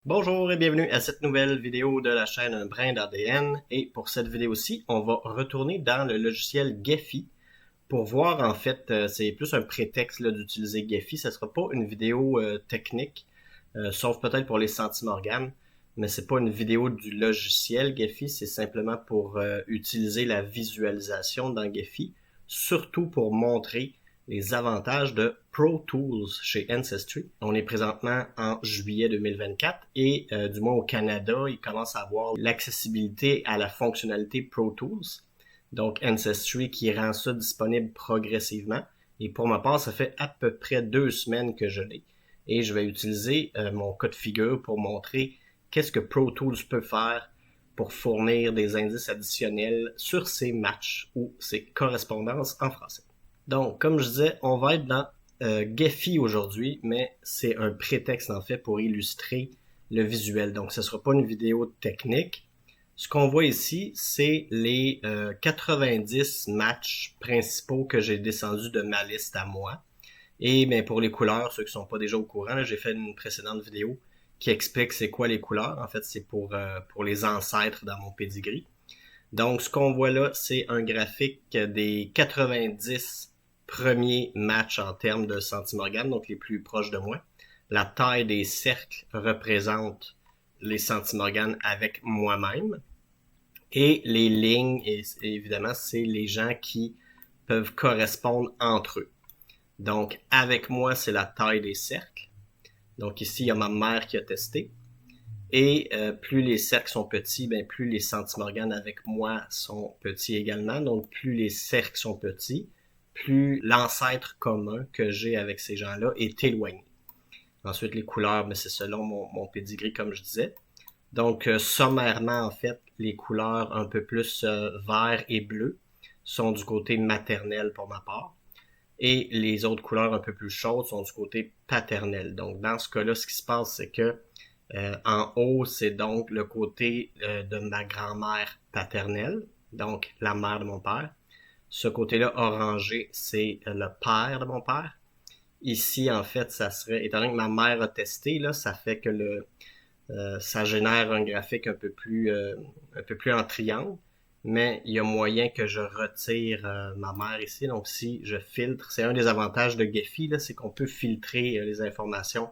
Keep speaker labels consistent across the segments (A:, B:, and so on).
A: Bonjour et bienvenue à cette nouvelle vidéo de la chaîne Un brin d'ADN. Et pour cette vidéo-ci, on va retourner dans le logiciel Gephi pour voir en fait, c'est plus un prétexte d'utiliser Gephi. Ce ne sera pas une vidéo technique, sauf peut-être pour les centimorganes, mais c'est pas une vidéo du logiciel Gephi, c'est simplement pour utiliser la visualisation dans Gephi, surtout pour montrer les avantages de Pro Tools chez Ancestry. On est présentement en juillet 2024 et du moins au Canada, il commence à avoir l'accessibilité à la fonctionnalité Pro Tools. Donc Ancestry qui rend ça disponible progressivement. Et pour ma part, ça fait à peu près 2 semaines que je l'ai. Et je vais utiliser mon cas de figure pour montrer qu'est-ce que Pro Tools peut faire pour fournir des indices additionnels sur ces matchs ou ces correspondances en français. Donc, comme je disais, on va être dans Gephi aujourd'hui, mais c'est un prétexte en fait pour illustrer le visuel. Donc, ce ne sera pas une vidéo technique. Ce qu'on voit ici, c'est les 90 matchs principaux que j'ai descendus de ma liste à moi. Et bien, pour les couleurs, ceux qui ne sont pas déjà au courant, j'ai fait une précédente vidéo qui explique c'est quoi les couleurs. En fait, c'est pour les ancêtres dans mon pedigree. Donc, ce qu'on voit là, c'est un graphique des 90 premiers matchs en termes de centimorganes, donc les plus proches de moi. La taille des cercles représente les centimorganes avec moi-même. Et les lignes, évidemment, c'est les gens qui peuvent correspondre entre eux. Donc, avec moi, c'est la taille des cercles. Donc ici, il y a ma mère qui a testé. Et plus les cercles sont petits, ben plus les centimorganes avec moi sont petits également. Donc plus les cercles sont petits, plus l'ancêtre commun que j'ai avec ces gens-là est éloigné. Ensuite, les couleurs, ben, c'est selon mon pedigree, comme je disais. Donc sommairement, en fait, les couleurs un peu plus vert et bleu sont du côté maternel pour ma part. Et les autres couleurs un peu plus chaudes sont du côté paternel. Donc dans ce cas-là, ce qui se passe, c'est que en haut, c'est donc le côté de ma grand-mère paternelle, donc la mère de mon père. Ce côté-là orangé, c'est le père de mon père. Ici, en fait, ça serait, étant donné que ma mère a testé, là, ça fait que ça génère un graphique un peu plus en triangle, mais il y a moyen que je retire ma mère ici. Donc, si je filtre, c'est un des avantages de Gephi, là, c'est qu'on peut filtrer les informations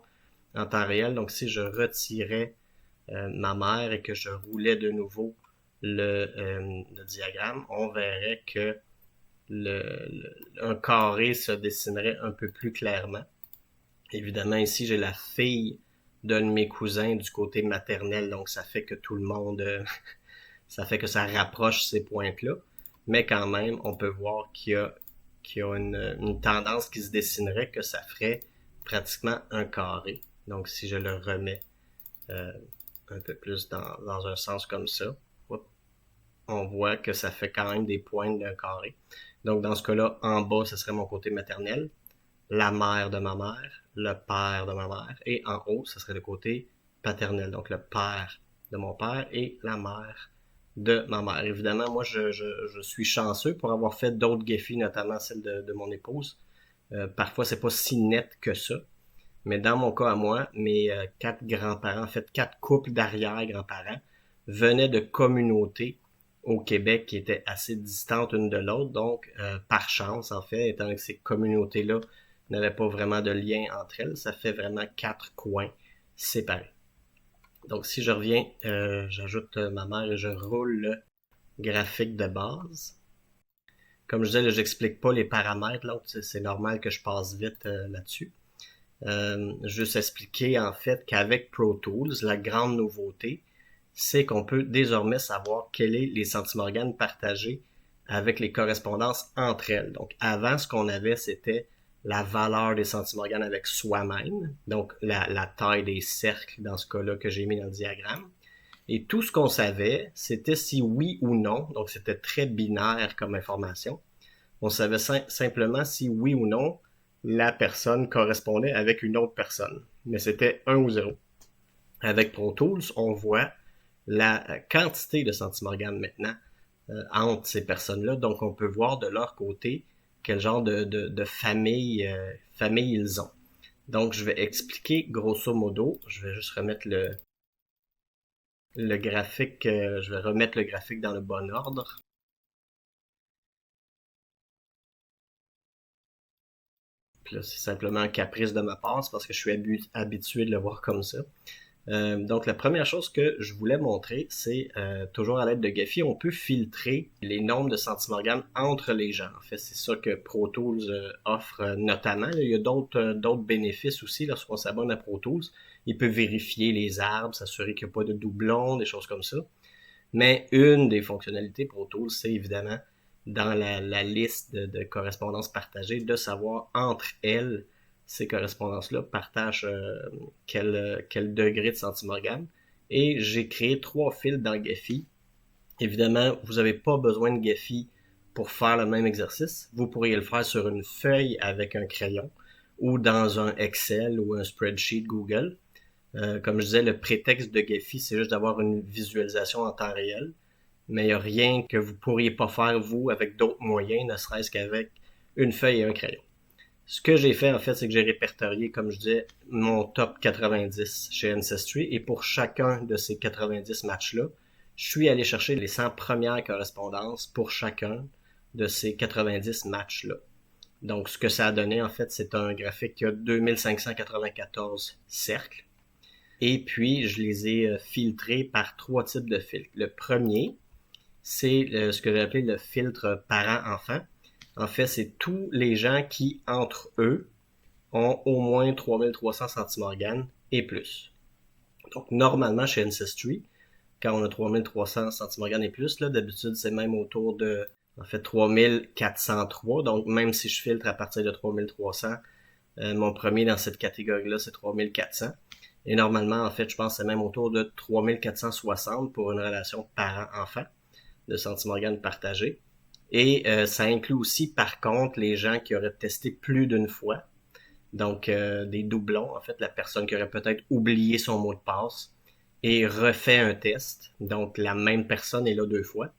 A: en temps réel. Donc, si je retirais ma mère et que je roulais de nouveau le diagramme, on verrait que un carré se dessinerait un peu plus clairement. Évidemment, ici, j'ai la fille d'un de mes cousins du côté maternel, donc ça fait que tout le monde, ça fait que ça rapproche ces pointes-là. Mais quand même, on peut voir qu'il y a une tendance qui se dessinerait, que ça ferait pratiquement un carré. Donc, si je le remets un peu plus dans un sens comme ça, on voit que ça fait quand même des pointes d'un carré. Donc, dans ce cas-là, en bas, ce serait mon côté maternel, la mère de ma mère, le père de ma mère, et en haut, ce serait le côté paternel, donc le père de mon père et la mère de ma mère. Évidemment, moi, je suis chanceux pour avoir fait d'autres Gephi, notamment celle de mon épouse. Parfois, c'est pas si net que ça. Mais dans mon cas à moi, mes 4 grands-parents, en fait 4 couples d'arrière-grands-parents, venaient de communautés au Québec qui étaient assez distantes une de l'autre. Donc, par chance, en fait, étant donné que ces communautés-là n'avaient pas vraiment de lien entre elles, ça fait vraiment 4 coins séparés. Donc, si je reviens, j'ajoute ma mère et je roule le graphique de base. Comme je disais, là, j'explique pas les paramètres, là, c'est normal que je passe vite là-dessus. Juste expliquer en fait qu'avec Pro Tools, la grande nouveauté, c'est qu'on peut désormais savoir quels sont les centimorganes partagés avec les correspondances entre elles. Donc avant, ce qu'on avait, c'était la valeur des centimorganes avec soi-même, donc la taille des cercles dans ce cas-là que j'ai mis dans le diagramme. Et tout ce qu'on savait, c'était si oui ou non, donc c'était très binaire comme information. On savait simplement si oui ou non la personne correspondait avec une autre personne. Mais c'était 1 ou 0. Avec Pro Tools, on voit la quantité de centimorganes maintenant entre ces personnes-là. Donc, on peut voir de leur côté quel genre de famille ils ont. Donc, je vais expliquer grosso modo. Je vais juste remettre Le graphique, je vais remettre le graphique dans le bon ordre. Puis là, c'est simplement un caprice de ma part, c'est parce que je suis habitué de le voir comme ça. Donc la première chose que je voulais montrer, c'est toujours à l'aide de Gephi, on peut filtrer les nombres de centimorganes entre les gens. En fait, c'est ça que Pro Tools offre notamment. Là, il y a d'autres bénéfices aussi lorsqu'on s'abonne à Pro Tools. Il peut vérifier les arbres, s'assurer qu'il n'y a pas de doublons, des choses comme ça. Mais une des fonctionnalités Pro Tools, c'est évidemment dans la liste de correspondances partagées, de savoir entre elles, ces correspondances-là partagent quel degré de centimorgane. Et j'ai créé 3 fils dans Gephi. Évidemment, vous n'avez pas besoin de Gephi pour faire le même exercice. Vous pourriez le faire sur une feuille avec un crayon ou dans un Excel ou un spreadsheet Google. Comme je disais, le prétexte de Gephi, c'est juste d'avoir une visualisation en temps réel. Mais il n'y a rien que vous pourriez pas faire, vous, avec d'autres moyens, ne serait-ce qu'avec une feuille et un crayon. Ce que j'ai fait, en fait, c'est que j'ai répertorié, comme je disais, mon top 90 chez Ancestry. Et pour chacun de ces 90 matchs-là, je suis allé chercher les 100 premières correspondances pour chacun de ces 90 matchs-là. Donc, ce que ça a donné, en fait, c'est un graphique qui a 2594 cercles. Et puis, je les ai filtrés par 3 types de filtres. Le premier, c'est ce que j'ai appelé le filtre parent-enfant. En fait, c'est tous les gens qui, entre eux, ont au moins 3300 centimorganes et plus. Donc, normalement, chez Ancestry, quand on a 3300 centimorganes et plus, là, d'habitude, c'est même autour de, en fait, 3403. Donc, même si je filtre à partir de 3300, mon premier dans cette catégorie-là, c'est 3400. Et normalement, en fait, je pense que c'est même autour de 3460 pour une relation parent-enfant de centimorganes partagés. Et ça inclut aussi, par contre, les gens qui auraient testé plus d'une fois. Donc, des doublons, en fait, la personne qui aurait peut-être oublié son mot de passe et refait un test. Donc, la même personne est là 2 fois.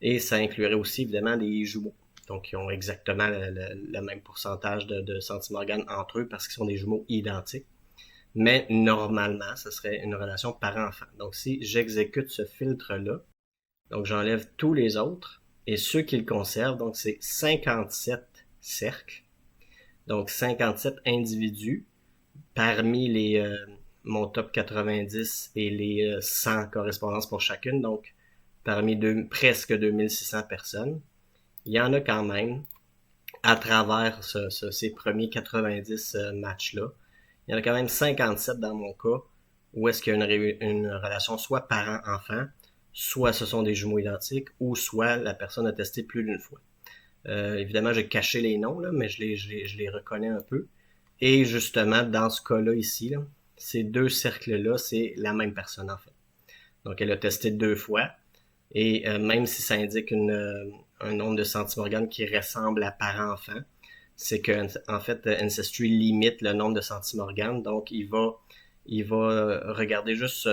A: Et ça inclurait aussi, évidemment, des jumeaux. Donc, ils ont exactement le même pourcentage de centimorganes entre eux parce qu'ils sont des jumeaux identiques. Mais normalement, ce serait une relation parent-enfant. Donc, si j'exécute ce filtre-là, donc j'enlève tous les autres et ceux qui le conservent, donc c'est 57 cercles, donc 57 individus parmi mon top 90 et les 100 correspondances pour chacune, donc parmi presque 2600 personnes. Il y en a quand même à travers ces premiers 90 matchs-là. Il y en a quand même 57 dans mon cas où est-ce qu'il y a une relation soit parent-enfant, soit ce sont des jumeaux identiques, ou soit la personne a testé plus d'une fois. Évidemment, j'ai caché les noms, là, mais je les reconnais un peu. Et justement, dans ce cas-là ici, là, ces 2 cercles-là, c'est la même personne en fait. Donc, elle a testé 2 fois. Et même si ça indique un nombre de centimorganes qui ressemble à parent-enfant, c'est que en fait Ancestry limite le nombre de centimorganes, donc il va regarder juste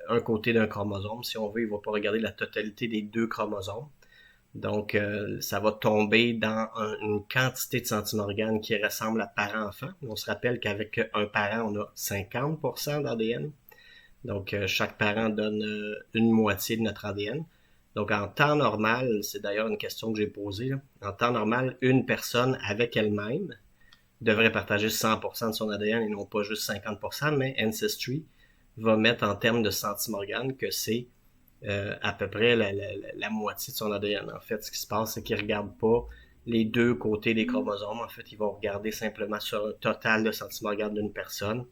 A: un côté d'un chromosome. Si on veut, il va pas regarder la totalité des 2 chromosomes. Donc ça va tomber dans une quantité de centimorganes qui ressemble à parent-enfant. On se rappelle qu'avec un parent, on a 50% d'ADN. Donc, chaque parent donne une moitié de notre ADN. Donc, en temps normal, c'est d'ailleurs une question que j'ai posée, là. En temps normal, une personne avec elle-même devrait partager 100% de son ADN et non pas juste 50%, mais Ancestry va mettre en termes de centimorganes que c'est à peu près la moitié de son ADN. En fait, ce qui se passe, c'est qu'il ne regarde pas les 2 côtés des chromosomes. En fait, il va regarder simplement sur un total de centimorganes d'une personne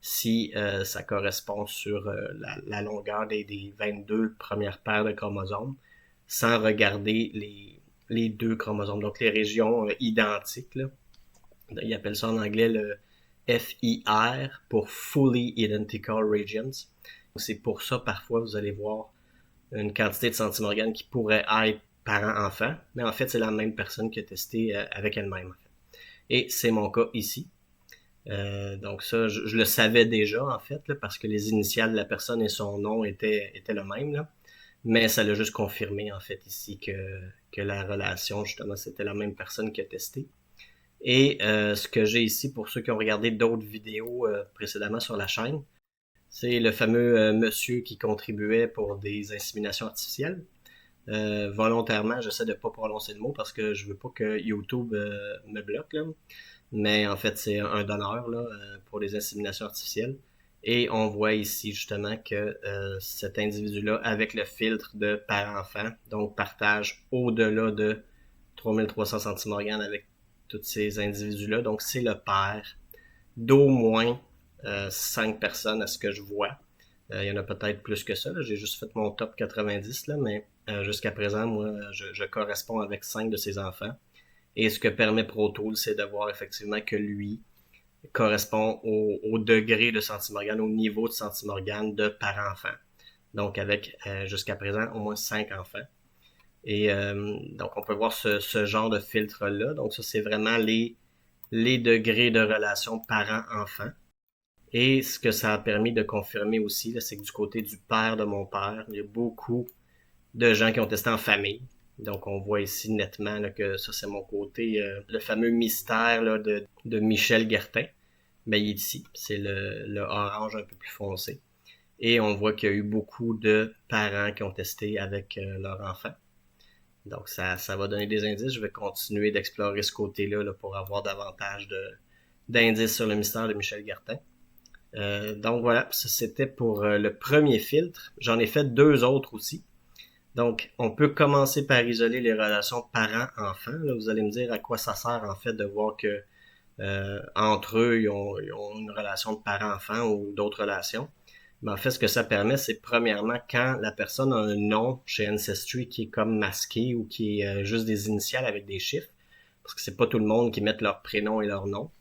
A: si ça correspond sur la longueur des 22 premières paires de chromosomes, sans regarder les 2 chromosomes, donc les régions identiques. Là. Ils appellent ça en anglais le FIR pour Fully Identical Regions. C'est pour ça, parfois, vous allez voir une quantité de centimorganes qui pourrait être parent-enfant, mais en fait, c'est la même personne qui a testé avec elle-même. En fait. Et c'est mon cas ici. Donc ça, je le savais déjà en fait, là, parce que les initiales de la personne et son nom étaient le même. Là. Mais ça l'a juste confirmé en fait ici que la relation, justement, c'était la même personne qui a testé. Et ce que j'ai ici, pour ceux qui ont regardé d'autres vidéos précédemment sur la chaîne, C'est le fameux monsieur qui contribuait pour des inséminations artificielles. Volontairement, j'essaie de pas prononcer le mot parce que je veux pas que YouTube me bloque, là. Mais en fait, c'est un donneur là, pour les inséminations artificielles. Et on voit ici justement que cet individu-là, avec le filtre de parent-enfant, donc partage au-delà de 3300 centimorganes avec tous ces individus-là. Donc c'est le père d'au moins 5 personnes à ce que je vois. Il y en a peut-être plus que ça. J'ai juste fait mon top 90, là, mais jusqu'à présent, moi, je corresponds avec 5 de ses enfants. Et ce que permet Pro Tools, c'est de voir effectivement que lui correspond au degré de centimorgane, au niveau de centimorgane de parent-enfant. Donc avec jusqu'à présent au moins 5 enfants. Et donc on peut voir ce genre de filtre-là. Donc ça, c'est vraiment les degrés de relation parent-enfant. Et ce que ça a permis de confirmer aussi, c'est que du côté du père de mon père, il y a beaucoup de gens qui ont testé en famille. Donc on voit ici nettement là, que ça c'est mon côté, le fameux mystère là, de Michel Guertin. Ben, il est ici, c'est le orange un peu plus foncé. Et on voit qu'il y a eu beaucoup de parents qui ont testé avec leur enfant. Donc ça va donner des indices. Je vais continuer d'explorer ce côté-là là, pour avoir davantage d'indices sur le mystère de Michel Guertin. Donc voilà, ça c'était pour le premier filtre. J'en ai fait 2 autres aussi. Donc, on peut commencer par isoler les relations parents-enfants. Là, vous allez me dire à quoi ça sert en fait de voir que entre eux, ils ont une relation de parent-enfant ou d'autres relations. Mais en fait, ce que ça permet, c'est premièrement quand la personne a un nom chez Ancestry qui est comme masqué ou qui est juste des initiales avec des chiffres, parce que c'est pas tout le monde qui met leur prénom et leur nom.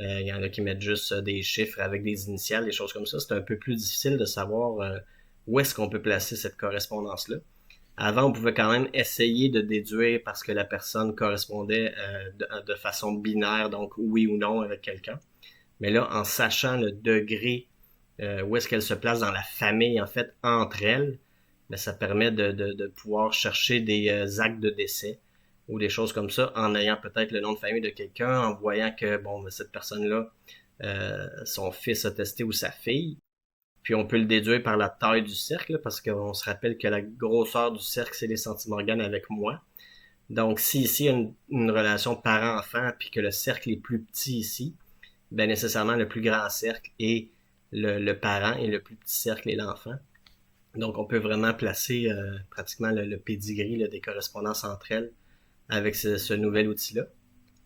A: Il y en a qui mettent juste des chiffres avec des initiales, des choses comme ça. C'est un peu plus difficile de savoir où est-ce qu'on peut placer cette correspondance-là. Avant, on pouvait quand même essayer de déduire parce que la personne correspondait de façon binaire, donc oui ou non avec quelqu'un. Mais là, en sachant le degré où est-ce qu'elle se place dans la famille, en fait, entre elles, ben, ça permet de pouvoir chercher des actes de décès ou des choses comme ça en ayant peut-être le nom de famille de quelqu'un, en voyant que, bon, ben, cette personne-là, son fils a testé ou sa fille. Puis on peut le déduire par la taille du cercle, parce qu'on se rappelle que la grosseur du cercle, c'est les centimorganes avec moi. Donc, si ici il y a une relation parent-enfant, puis que le cercle est plus petit ici, ben nécessairement le plus grand cercle est le parent et le plus petit cercle est l'enfant. Donc, on peut vraiment placer pratiquement le pedigree là, des correspondances entre elles avec ce nouvel outil-là.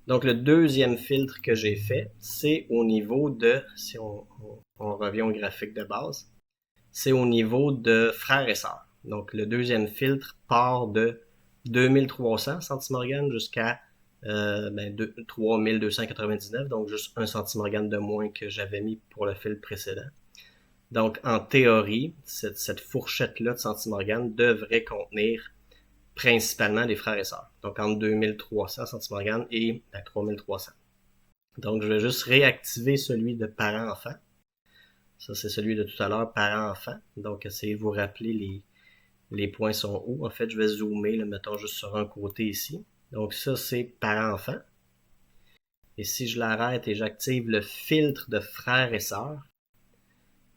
A: Donc, le deuxième filtre que j'ai fait, c'est au niveau de, si on revient au graphique de base, c'est au niveau de frères et sœurs. Donc, le deuxième filtre part de 2300 centimorganes jusqu'à 3299, donc juste 1 centimorgane de moins que j'avais mis pour le filtre précédent. Donc, en théorie, cette fourchette-là de centimorganes devrait contenir principalement des frères et sœurs. Donc, entre 2300 centimorganes et 3300. Donc, je vais juste réactiver celui de parent-enfant. Ça, c'est celui de tout à l'heure, parent-enfant. Donc, essayez de vous rappeler les points sont où. En fait, je vais zoomer, là, mettons juste sur un côté ici. Donc, ça, c'est parent-enfant. Et si je l'arrête et j'active le filtre de frères et sœurs,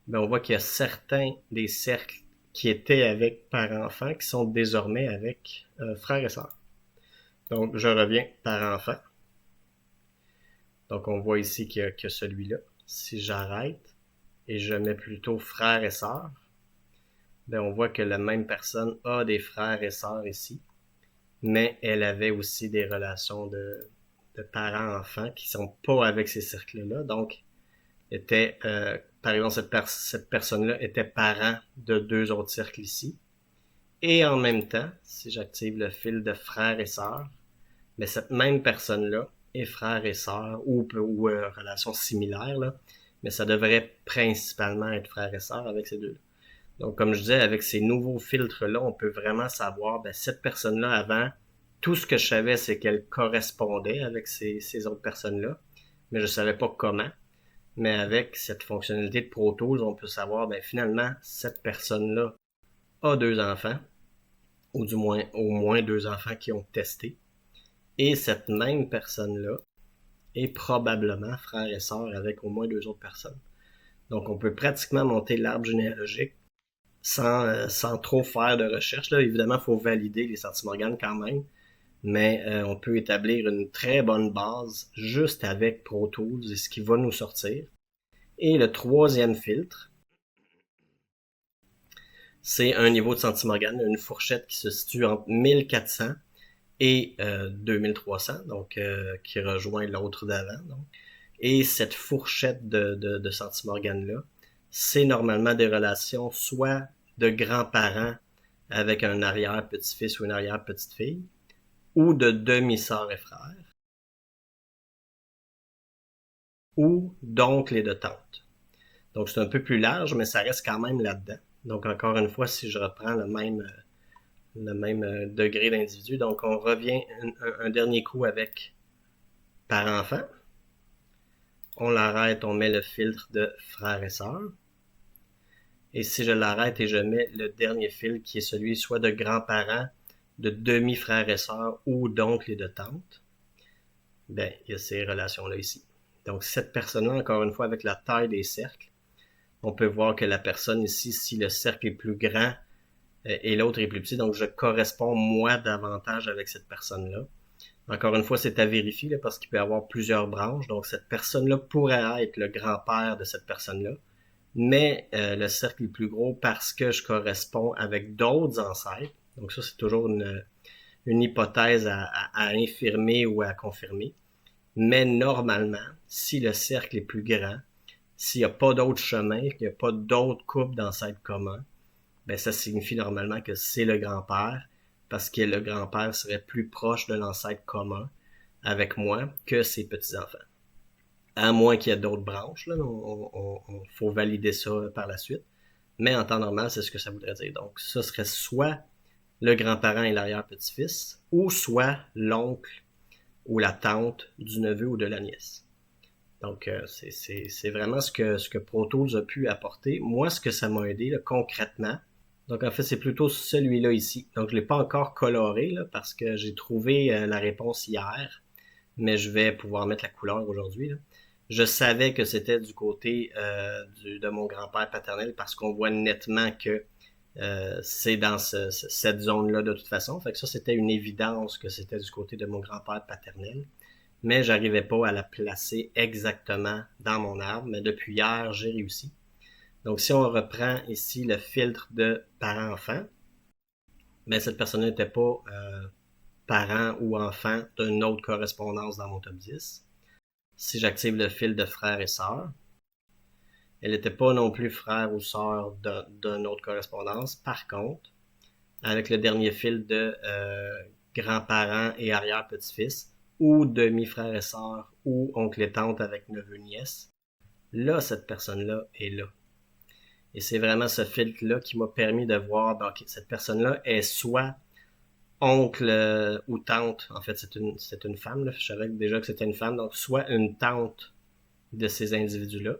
A: ben, on voit qu'il y a certains des cercles qui étaient avec parent-enfant qui sont désormais avec frères et sœurs. Donc, je reviens parent-enfant. Donc, on voit ici qu'il y a celui-là. Si j'arrête et je mets plutôt frères et sœurs, ben on voit que la même personne a des frères et sœurs ici, mais elle avait aussi des relations de parents-enfants qui sont pas avec ces cercles-là. Donc, était, par exemple, cette personne-là était parent de 2 autres cercles ici. Et en même temps, si j'active le fil de frères et sœurs, ben cette même personne-là est frère et sœur ou relation similaire, là, mais ça devrait principalement être frère et sœur avec ces deux-là. Donc, comme je disais, avec ces nouveaux filtres-là, on peut vraiment savoir, ben, cette personne-là, avant, tout ce que je savais, c'est qu'elle correspondait avec ces autres personnes-là, mais je savais pas comment. Mais avec cette fonctionnalité de Pro Tools, on peut savoir, ben, finalement, cette personne-là a 2 enfants, ou du moins, au moins 2 enfants qui ont testé. Et cette même personne-là est probablement frère et sœur avec au moins 2 autres personnes. Donc, on peut pratiquement monter l'arbre généalogique sans trop faire de recherche. Là, évidemment, il faut valider les centimorganes quand même, mais on peut établir une très bonne base juste avec Pro Tools et ce qui va nous sortir. Et le troisième filtre, c'est un niveau de centimorgane, une fourchette qui se situe entre 1400 et 2300, donc qui rejoint l'autre d'avant. Et cette fourchette de centimorgane-là, c'est normalement des relations soit de grands-parents avec un arrière-petit-fils ou une arrière-petite-fille, ou de demi-sœurs et frères, ou d'oncles et de tantes. Donc c'est un peu plus large, mais ça reste quand même là-dedans. Donc encore une fois, si je reprends le même degré d'individu, donc on revient un dernier coup avec par-enfant. On l'arrête, on met le filtre de frères et sœurs. Et si je l'arrête et je mets le dernier filtre qui est celui soit de grands-parents, de demi-frères et sœurs ou d'oncles et de tantes, ben, il y a ces relations-là ici. Donc, cette personne-là, encore une fois, avec la taille des cercles, on peut voir que la personne ici, si le cercle est plus grand et l'autre est plus petit, donc je corresponds moi davantage avec cette personne-là. Encore une fois, c'est à vérifier là, parce qu'il peut y avoir plusieurs branches. Donc, cette personne-là pourrait être le grand-père de cette personne-là. Mais le cercle est plus gros parce que je corresponds avec d'autres ancêtres. Donc ça, c'est toujours une hypothèse à infirmer ou à confirmer. Mais normalement, si le cercle est plus grand, s'il n'y a pas d'autres chemins, qu'il n'y a pas d'autres couples d'ancêtres communs, ben ça signifie normalement que c'est le grand-père, parce que le grand-père serait plus proche de l'ancêtre commun avec moi que ses petits-enfants. À moins qu'il y ait d'autres branches, là, faut valider ça par la suite. Mais en temps normal, c'est ce que ça voudrait dire. Donc, ça serait soit le grand-parent et l'arrière-petit-fils, ou soit l'oncle ou la tante du neveu ou de la nièce. Donc, c'est vraiment ce que Pro Tools a pu apporter. Moi, ce que ça m'a aidé là, concrètement, donc en fait, c'est plutôt celui-là ici. Donc, je ne l'ai pas encore coloré là, parce que j'ai trouvé la réponse hier, mais je vais pouvoir mettre la couleur aujourd'hui. Là. Je savais que c'était du côté de mon grand-père paternel parce qu'on voit nettement que c'est dans cette zone-là de toute façon. Fait que ça, c'était une évidence que c'était du côté de mon grand-père paternel. Mais j'arrivais pas à la placer exactement dans mon arbre. Mais depuis hier, j'ai réussi. Donc, si on reprend ici le filtre de parent-enfant, ben cette personne n'était pas parent ou enfant d'une autre correspondance dans mon top 10. Si j'active le fil de frère et sœur, elle n'était pas non plus frère ou sœur d'une autre correspondance. Par contre, avec le dernier fil de grands-parents et arrière-petit-fils, ou demi-frère et sœur, ou oncle et tante avec neveu-nièce, là, cette personne-là est là. Et c'est vraiment ce filtre-là qui m'a permis de voir, ben, okay, cette personne-là est soit oncle ou tante, en fait c'est une femme, là. Je savais déjà que c'était une femme, donc soit une tante de ces individus-là,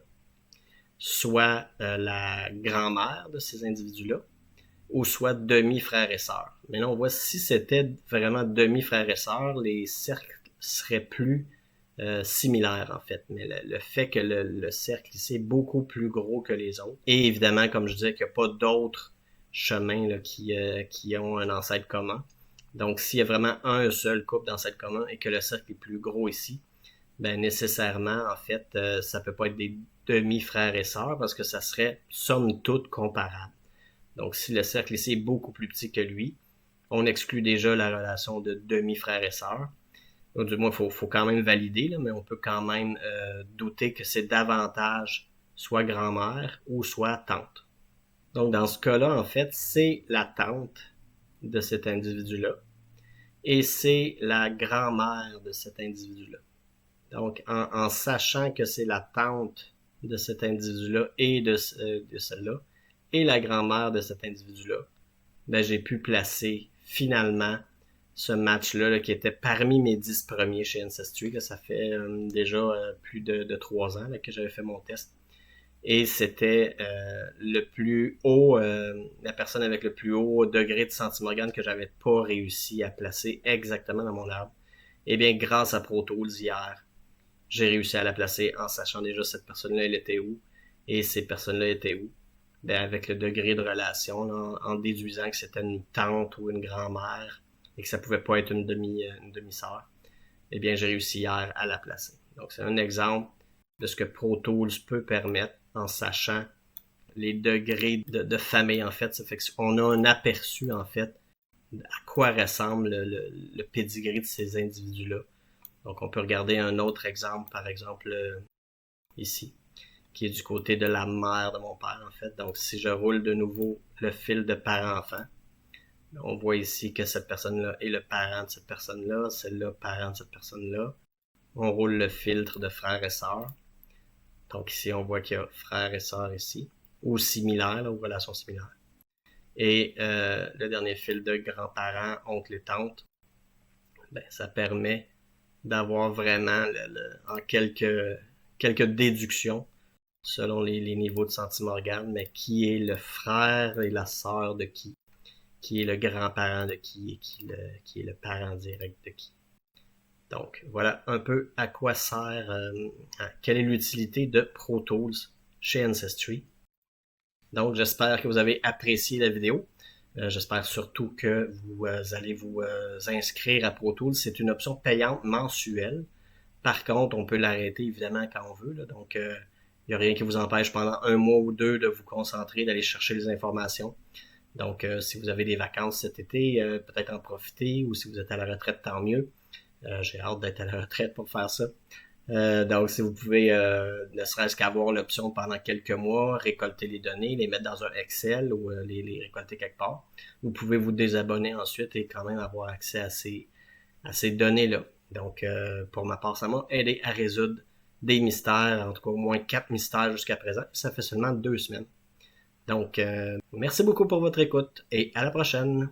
A: soit la grand-mère de ces individus-là, ou soit demi-frères et sœurs. Mais là, on voit si c'était vraiment demi-frères et sœurs, les cercles seraient plus similaires, en fait. Mais le fait que le cercle ici est beaucoup plus gros que les autres. Et évidemment, comme je disais, qu'il n'y a pas d'autres chemins là, qui ont un ancêtre commun. Donc, s'il y a vraiment un seul couple d'ancêtres communs et que le cercle est plus gros ici, ben nécessairement, en fait, ça peut pas être des demi-frères et sœurs parce que ça serait, somme toute, comparable. Donc, si le cercle ici est beaucoup plus petit que lui, on exclut déjà la relation de demi-frères et sœurs. Donc, du moins, faut quand même valider, là, mais on peut quand même douter que c'est davantage soit grand-mère ou soit tante. Donc, dans ce cas-là, en fait, c'est la tante de cet individu-là et c'est la grand-mère de cet individu-là. Donc, en sachant que c'est la tante de cet individu-là et de celle-là, et la grand-mère de cet individu-là, ben j'ai pu placer finalement ce match-là là, qui était parmi mes 10 premiers chez Ancestry. Là, ça fait déjà plus de 3 ans là, que j'avais fait mon test. Et c'était le plus haut, la personne avec le plus haut degré de centimorgane que j'avais pas réussi à placer exactement dans mon arbre. Eh bien, grâce à Pro Tools hier, j'ai réussi à la placer en sachant déjà cette personne-là, elle était où. Et ces personnes-là étaient où? Ben, avec le degré de relation, là, en déduisant que c'était une tante ou une grand-mère et que ça pouvait pas être une demi-sœur, eh bien, j'ai réussi hier à la placer. Donc, c'est un exemple de ce que Pro Tools peut permettre en sachant les degrés de famille, en fait. Ça fait qu'on a un aperçu, en fait, à quoi ressemble le pedigree de ces individus-là. Donc, on peut regarder un autre exemple, par exemple, ici, qui est du côté de la mère de mon père, en fait. Donc, si je roule de nouveau le fil de parent-enfant, on voit ici que cette personne-là est le parent de cette personne-là, celle-là, parent de cette personne-là. On roule le filtre de frères et sœurs. Donc ici, on voit qu'il y a frères et sœurs ici, ou similaires, là, ou relations similaires. Et le dernier fil de grands-parents, oncles et tantes, ben, ça permet d'avoir vraiment, en quelques déductions, selon les niveaux de sentiment organe, mais qui est le frère et la sœur de qui est le grand-parent de qui et qui est le parent direct de qui. Donc, voilà un peu à quoi sert, quelle est l'utilité de Pro Tools chez Ancestry. Donc, j'espère que vous avez apprécié la vidéo. J'espère surtout que vous allez vous inscrire à Pro Tools. C'est une option payante mensuelle. Par contre, on peut l'arrêter évidemment quand on veut. Là. Donc, il n'y a rien qui vous empêche pendant un mois ou deux de vous concentrer, d'aller chercher les informations. Donc, si vous avez des vacances cet été, peut-être en profiter, ou si vous êtes à la retraite, tant mieux. J'ai hâte d'être à la retraite pour faire ça. Donc, si vous pouvez, ne serait-ce qu'avoir l'option pendant quelques mois, récolter les données, les mettre dans un Excel ou les récolter quelque part, vous pouvez vous désabonner ensuite et quand même avoir accès à ces données-là. Donc, pour ma part, ça m'a aidé à résoudre des mystères, en tout cas au moins 4 mystères jusqu'à présent. Ça fait seulement 2 semaines. Donc, merci beaucoup pour votre écoute et à la prochaine!